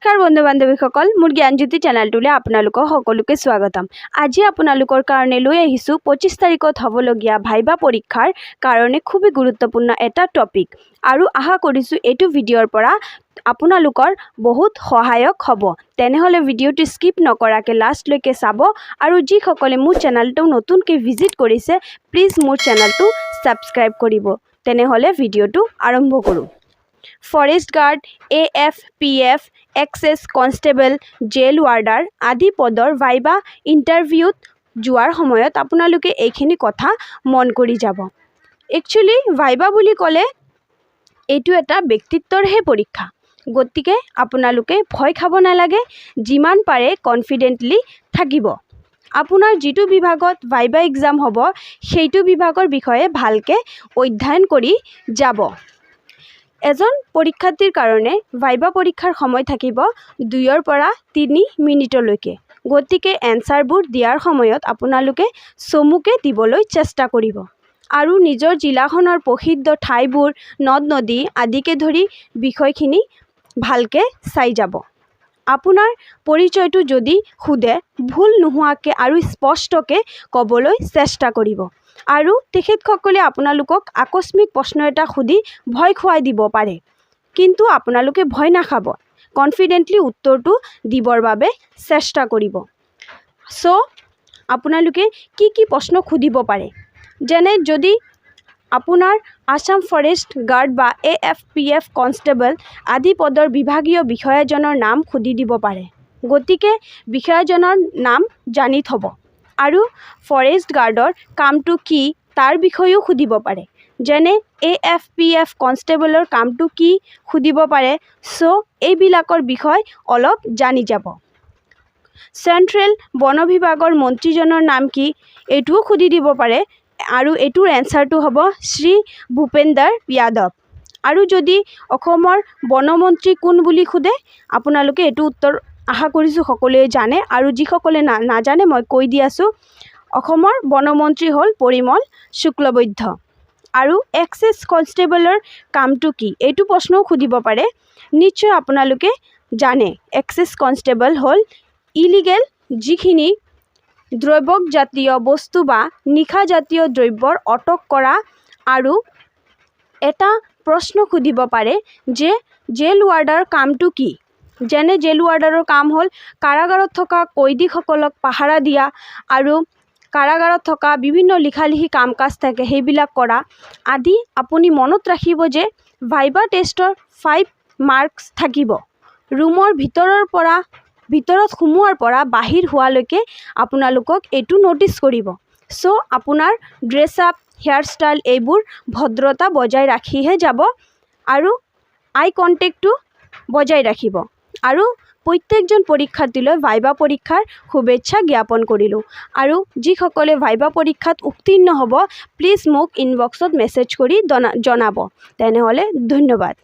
नमस्कार बंधु बान्धवीসকল मोर ज्ञानज्योति चेनेलटुले आपनालोक सकलोके स्वागतम। आज आपनालोकर कारणे লৈ আহিছো 25 तारिखत हबलगिया भाइबा परीक्षार कारणे खूबই गुरुत्वपूर्ण एटा टपिक और आशा करिछु एटु भिडिओर परा आपनालोकर बहुत सहायक हबो। तेनेहले भिडिओटु स्किप नकराके लास्ट लैके चाबो और जी सकले मोर चेनेलटु नतुनके विजिट करिसे प्लिज मोर चेनेलटु सबस्क्राइब करिबो। तेनेहले भिडिओटु आरम्भ करूँ। Forest guard, AFPF, excise constable, jail warder आदि पदर वाइबा इंटरव्यूत जोৱাৰ সময়ত আপোনালোকে এইখিনি কথা মন কৰি যাব। एक्चुअली वाइबा বুলি ক'লে এইটো এটা ব্যক্তিত্বৰহে পৰীক্ষা, গতিকে আপোনালোকে ভয় খাব নালাগে, যিমান পাৰে কনফিডেন্টলি থাকিব। আপোনাৰ যিটো বিভাগত वाइबा एग्जाम হ'ব সেইটো বিভাগৰ বিষয়ে ভালকে অধ্যয়ন কৰি যাব। एजन परीक्षार्थीर कारणे वाइबा परीक्षार समय थाकिब 2 পৰা 3 मिनिटলৈকে। गतिके एन्सारबुर दियार समयत आपनालोके चमुके दिबलै चेष्टा करिब आरु निजर जिलाखনৰ प्रसिद्ध ठाईबुर नद नदी आदिके धरि विषयखिनि भालके चाइ যাব। आपुनार परिचयटु जदि खुदे भूल नहुवाके आरु स्पष्टके कबलै चेष्टा करिब आरु तेखेतসকলে आपनालोকক आकस्मिक प्रश्न एटा खुदी भय खुवाई দিব পাৰে, किन्तु आपनालोके भय नाखाब, कन्फिडेंटली उत्तरटु दिबर बारे चेष्टा करिब। सो आपनालोके की प्रश्न खुदिब पारे, जेने जदि आपुनार आसाम फरेस्ट गार्ड बा AFPF कन्स्टेबल आदि पदर विभागीय বিষয়াজনৰ नाम खुदी দিব पारे, गतिके বিষয়াজনৰ नाम जानि थब आरु फरेस्ट गार्डर कामटु की तार विषयो खुदिब पारे, जेने AFPF कन्स्टेबलर कामटु की खुदिब पारे। सो এইবিলাকৰ বিষয় অলপ জানি যাব। सेंट्रल वन विभागर मंत्रीजনৰ नाम की एटुও खुदी দিব पारे आरु एटुर एन्सारटु हब श्री भूपेंद्र यादव। आरु जदि अखोमर वनमंत्री कोन बुली खुदे आपनालोके एटु उत्तर आशा करिछु सकलोৱে जाने आरु जी सकले नाजाने मैं কৈ দি আছো। अखोमर वनमंत्री हल परिमल शुक्लबैद्य। आरु एक्सेस कन्स्टेबलर कामटु की एटु प्रश्न खुदिब पारे, निश्चय आपनालोके जाने एक्सेस कन्स्टेबल हल इलिगेल जिखिनि द्रव्यक जातीय बस्तु बा निशा जातीय द्रव्यर अटक करा आरु एटा प्रश्न खुदिब पारे जे जेल वार्डार कामटु की, जेने जेल वार्डारर काम हल कारागारत थका कैदीসকলক पाहारा दिया आरु कारागारत थका विभिन्न लिखालिखि काम काज थाके हेबिलाक करा आदि। आपुनि मनत राखिब जे वाइबा टेस्टर 5 मार्क्स थाकिब। रूमर भितरत सोमोৱাৰ পৰা बाहिर होवाলৈके आपनालोকক एटु नोटिस करिब। सो आपुनार ड्रेस आप हेयर स्टाइल एबुर भद्रता बजाय राखिहे যাব आरु आई कन्टेक्टटु बजाय राखिब आरु प्रत्येकजन परीक्षार्थीলৈ वाइबा परीक्षार शुभेच्छा ज्ञापन करिलो। आरु जी सकले वाइबा परीक्षात उत्तीर्ण हब प्लिज मोक इनबक्सत मेसेज करि जनाब। तेनेहले धन्यवाद।